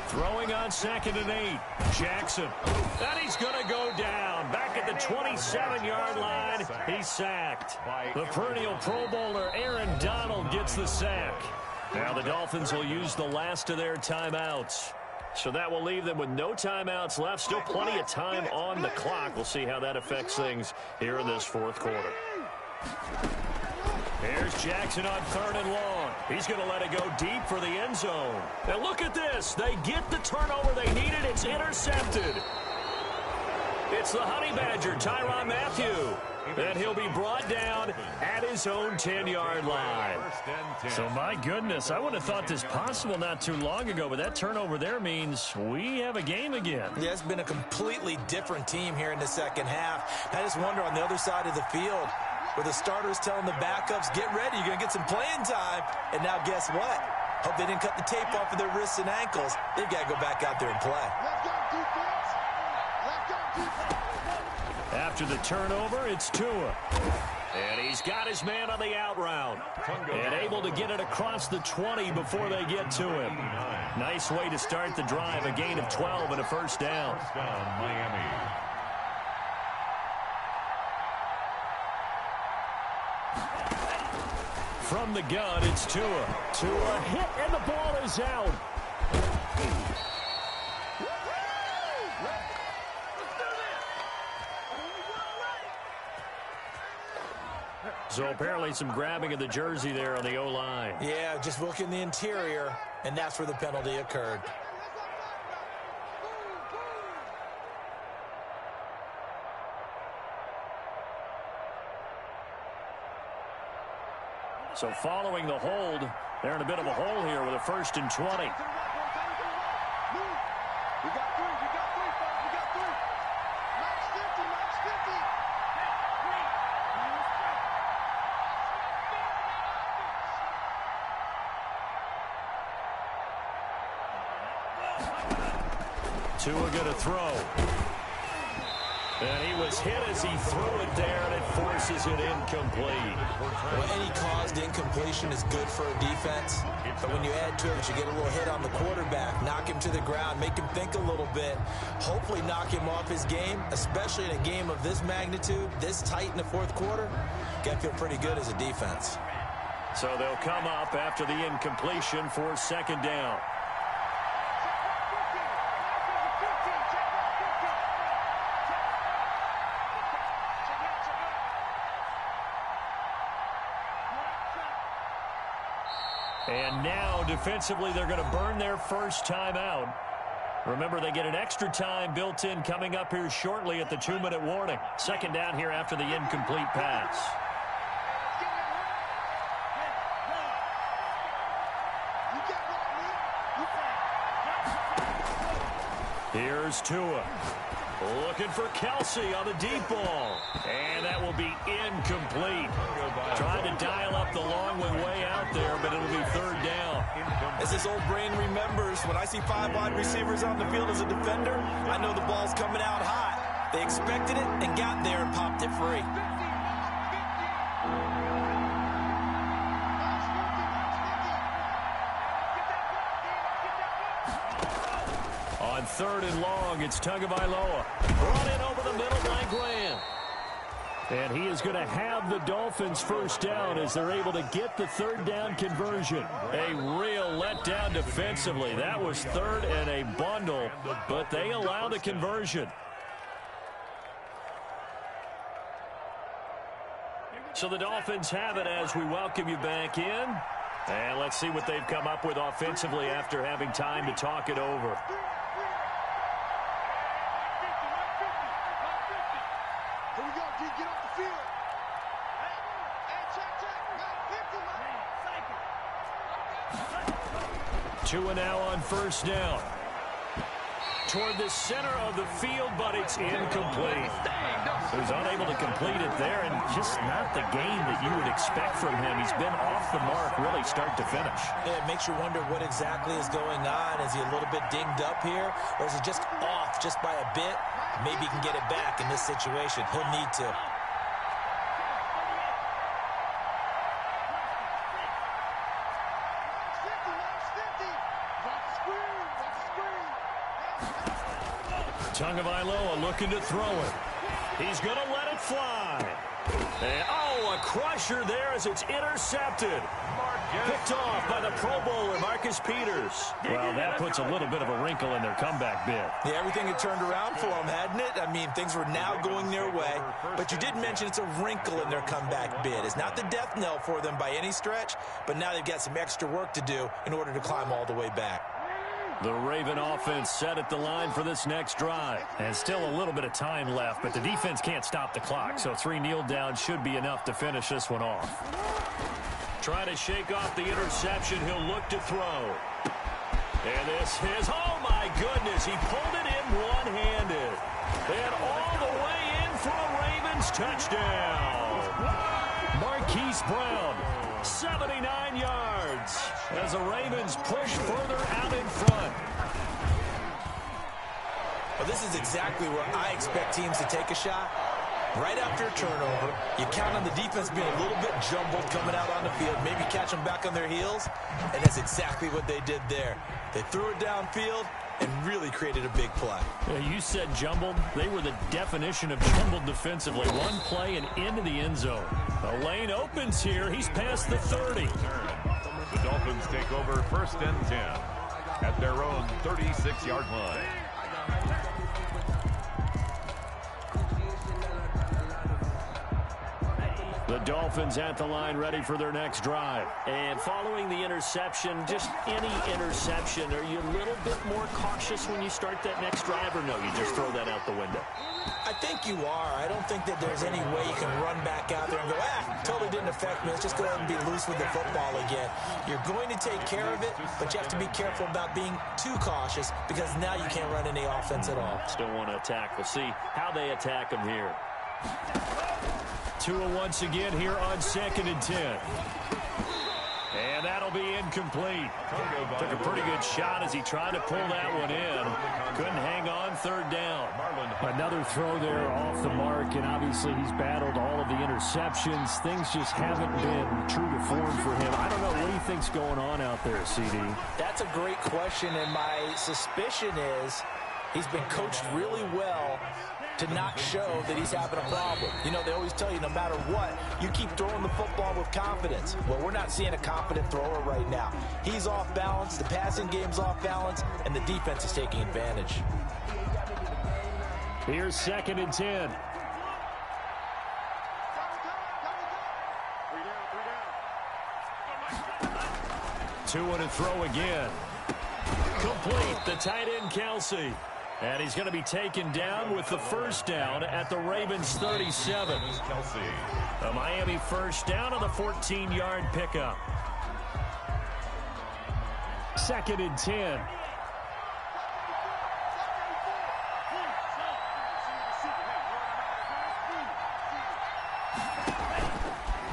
Throwing on 2nd and 8. Jackson. And he's going to go down. Back at the 27-yard line. He's sacked. The perennial Pro Bowler Aaron Donald gets the sack. Now the Dolphins will use the last of their timeouts. So that will leave them with no timeouts left. Still plenty of time on the clock. We'll see how that affects things here in this fourth quarter. Here's Jackson on 3rd and long. He's going to let it go deep for the end zone. Now look at this. They get the turnover they needed. It's intercepted. It's the Honey Badger, Tyrann Mathieu. And he'll be brought down at his own 10-yard line. So, my goodness, I would have thought this possible not too long ago, but that turnover there means we have a game again. Yeah, it's been a completely different team here in the second half. I just wonder on the other side of the field, where the starters telling the backups, get ready, you're going to get some playing time. And now guess what? Hope they didn't cut the tape off of their wrists and ankles. They've got to go back out there and play. Let's go, defense. Let's go, defense. After the turnover, it's Tua. And he's got his man on the out route. And able to get it across the 20 before they get to him. Nice way to start the drive. A gain of 12 and a first down. Miami. From the gun, it's Tua. Tua hit, and the ball is out. So apparently some grabbing of the jersey there on the O-line. Yeah, just look in the interior, and that's where the penalty occurred. So following the hold, they're in a bit of a hole here with a 1st and 20. We got 3. We got 3, folks. We got 3. Max 50, Max 50. Tua going to throw. And he was hit as he threw it there, and it forces it incomplete. Well, any caused incompletion is good for a defense. But when you add to it, you get a little hit on the quarterback, knock him to the ground, make him think a little bit, hopefully knock him off his game, especially in a game of this magnitude, this tight in the fourth quarter. Got to feel pretty good as a defense. So they'll come up after the incompletion for 2nd down. And now, defensively, they're going to burn their first time out. Remember, they get an extra time built in coming up here shortly at the 2-minute warning. 2nd down here after the incomplete pass. Here's Tua. Looking for Kelsey on the deep ball. And that will be incomplete. Trying to dial up the long way out there, but it'll be 3rd down. As this old brain remembers, when I see 5 wide receivers on the field as a defender, I know the ball's coming out hot. They expected it and got there and popped it free. On 3rd and long, it's Tagovailoa. Brought in over the middle by Graham. And he is going to have the Dolphins first down as they're able to get the 3rd down conversion. A real letdown defensively. That was 3rd and a bundle, but they allow the conversion. So the Dolphins have it as we welcome you back in. And let's see what they've come up with offensively after having time to talk it over. Here we go, D. Get off the field. Hey, check. Tua now on 1st down. Toward the center of the field, but it's incomplete. He was unable to complete it there, and just not the game that you would expect from him. He's been off the mark really start to finish. Yeah, it makes you wonder what exactly is going on. Is he a little bit dinged up here, or is he just off just by a bit? Maybe he can get it back in this situation. He'll need to. Tagovailoa looking to throw it. He's going to let it fly. And, oh, a crusher there as it's intercepted. Picked off by the Pro Bowler, Marcus Peters. Well, that puts a little bit of a wrinkle in their comeback bid. Yeah, everything had turned around for them, hadn't it? I mean, things were now going their way. But you did mention it's a wrinkle in their comeback bid. It's not the death knell for them by any stretch, but now they've got some extra work to do in order to climb all the way back. The Raven offense set at the line for this next drive. And still a little bit of time left, but the defense can't stop the clock, so 3 kneel downs should be enough to finish this one off. Trying to shake off the interception. He'll look to throw. And this is, oh my goodness, he pulled it in one-handed. And all the way in for a Ravens touchdown. Marquise Brown, 79 yards, as the Ravens push further out in front. Well, this is exactly where I expect teams to take a shot. Right after a turnover, you count on the defense being a little bit jumbled coming out on the field, maybe catch them back on their heels, and that's exactly what they did there. They threw it downfield and really created a big play. Yeah, you said jumbled. They were the definition of jumbled defensively. One play and into the end zone. The lane opens here. He's past the 30. The Dolphins take over 1st and 10 at their own 36-yard line. The Dolphins at the line, ready for their next drive. And following the interception, just any interception, are you a little bit more cautious when you start that next drive, or no, you just throw that out the window? I think you are. I don't think that there's any way you can run back out there and go, totally didn't affect me. Let's just go ahead and be loose with the football again. You're going to take care of it, but you have to be careful about being too cautious because now you can't run any offense at all. Still want to attack. We'll see how they attack them here. Tua once again here on 2nd and 10. And that'll be incomplete. Took a pretty good shot as he tried to pull that one in. Couldn't hang on 3rd down. Another throw there off the mark, and obviously he's battled all of the interceptions. Things just haven't been true to form for him. I don't know. What do you think's going on out there, CD? That's a great question, and my suspicion is he's been coached really well to not show that he's having a problem. You know, they always tell you no matter what, you keep throwing the football with confidence. Well, we're not seeing a confident thrower right now. He's off balance, the passing game's off balance, and the defense is taking advantage. Here's 2nd and 10. Tua to throw again. Complete, the tight end Kelsey. And he's going to be taken down with the 1st down at the Ravens 37. A Miami 1st down on the 14-yard pickup. 2nd and 10.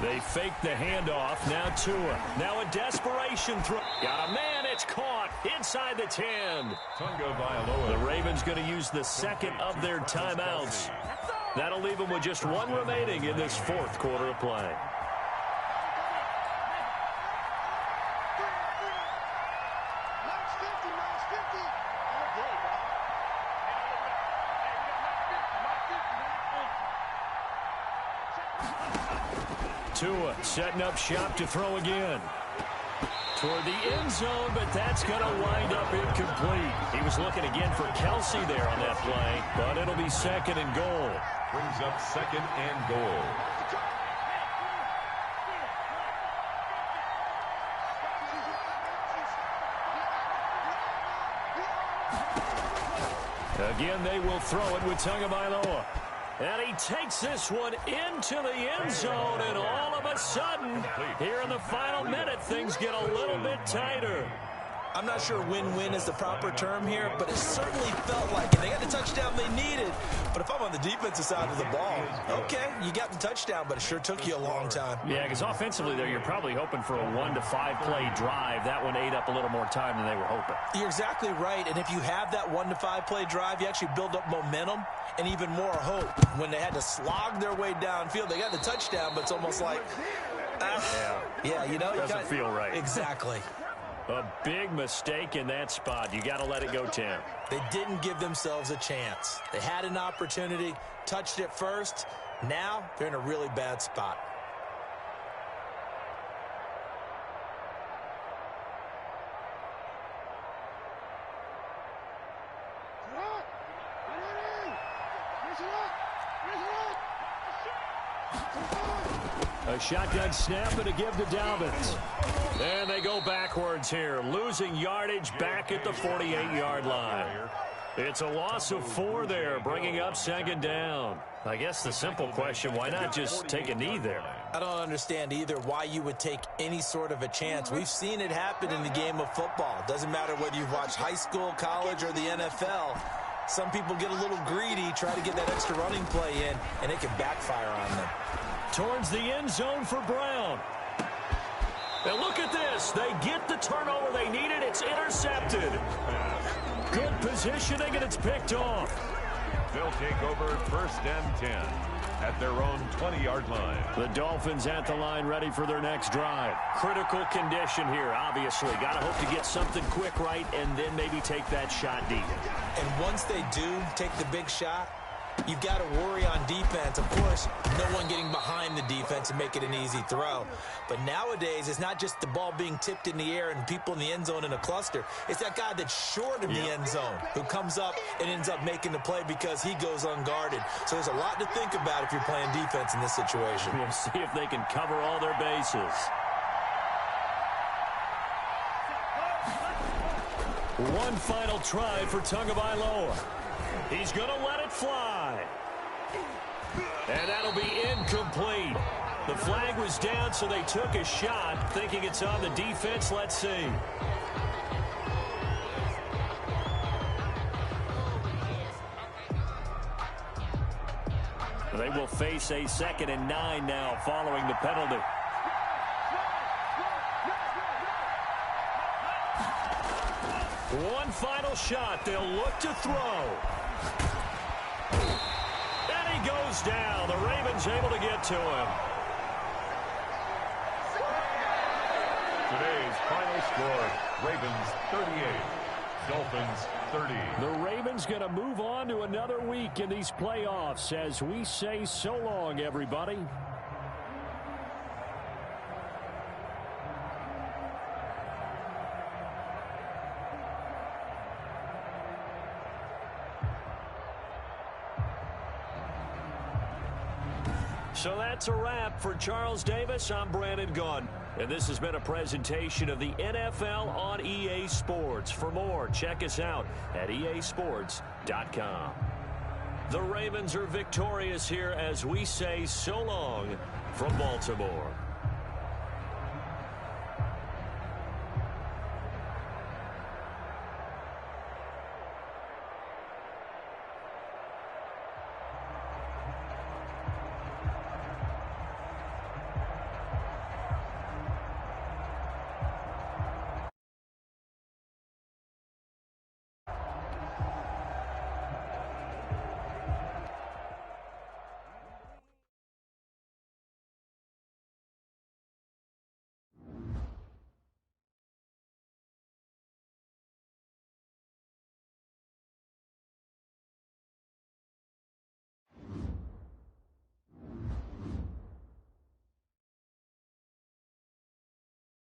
They fake the handoff. Now Tua. Now a desperation throw. Got a man. It's caught inside the 10. The Ravens going to use the 2nd of their timeouts. That'll leave them with just 1 remaining in this 4th quarter of play. Tua setting up shop to throw again. Toward the end zone, but that's going to wind up incomplete. He was looking again for Kelsey there on that play, but it'll be 2nd and goal. Brings up 2nd and goal. Again, they will throw it with Tagovailoa. And he takes this one into the end zone, and all of a sudden, here in the final minute, things get a little bit tighter. I'm not sure win-win is the proper term here, but it certainly felt like it. They got the touchdown they needed, but if I'm on the defensive side of the ball, okay, you got the touchdown, but it sure took you a long time. Yeah, because offensively there, you're probably hoping for a 1 to 5 play drive. That one ate up a little more time than they were hoping. You're exactly right, and if you have that 1 to 5 play drive, you actually build up momentum and even more hope. When they had to slog their way downfield, they got the touchdown, but it's almost like, yeah, you know, doesn't feel right. Exactly. A big mistake in that spot. You got to let it go, Tim. They didn't give themselves a chance. They had an opportunity, touched it first. Now they're in a really bad spot. A shotgun snap and a give to Dobbins. And they go backwards here, losing yardage back at the 48-yard line. It's a loss of 4 there, bringing up second down. I guess the simple question, why not just take a knee there? I don't understand either why you would take any sort of a chance. We've seen it happen in the game of football. Doesn't matter whether you've watched high school, college, or the NFL. Some people get a little greedy, try to get that extra running play in, and it can backfire on them. Towards the end zone for Brown. And look at this. They get the turnover they needed. It's intercepted. Good positioning, and it's picked off. They'll take over first and 10 at their own 20-yard line. The Dolphins at the line, ready for their next drive. Critical condition here, obviously. Got to hope to get something quick right and then maybe take that shot deep. And once they do take the big shot, you've got to worry on defense. Of course, no one getting behind the defense and make it an easy throw. But nowadays, it's not just the ball being tipped in the air and people in the end zone in a cluster. It's that guy that's short of the end zone who comes up and ends up making the play because he goes unguarded. So there's a lot to think about if you're playing defense in this situation. We'll see if they can cover all their bases. One final try for Tagovailoa. He's going to let it fly. And that'll be incomplete. The flag was down, so they took a shot, thinking it's on the defense. Let's see. They will face a 2nd and 9 now following the penalty. One final shot. They'll look to throw. And he goes down. The Ravens able to get to him. Today's final score, Ravens 38, Dolphins 30. The Ravens going to move on to another week in these playoffs as we say so long, everybody. So that's a wrap for Charles Davis. I'm Brandon Gunn. And this has been a presentation of the NFL on EA Sports. For more, check us out at easports.com. The Ravens are victorious here as we say so long from Baltimore.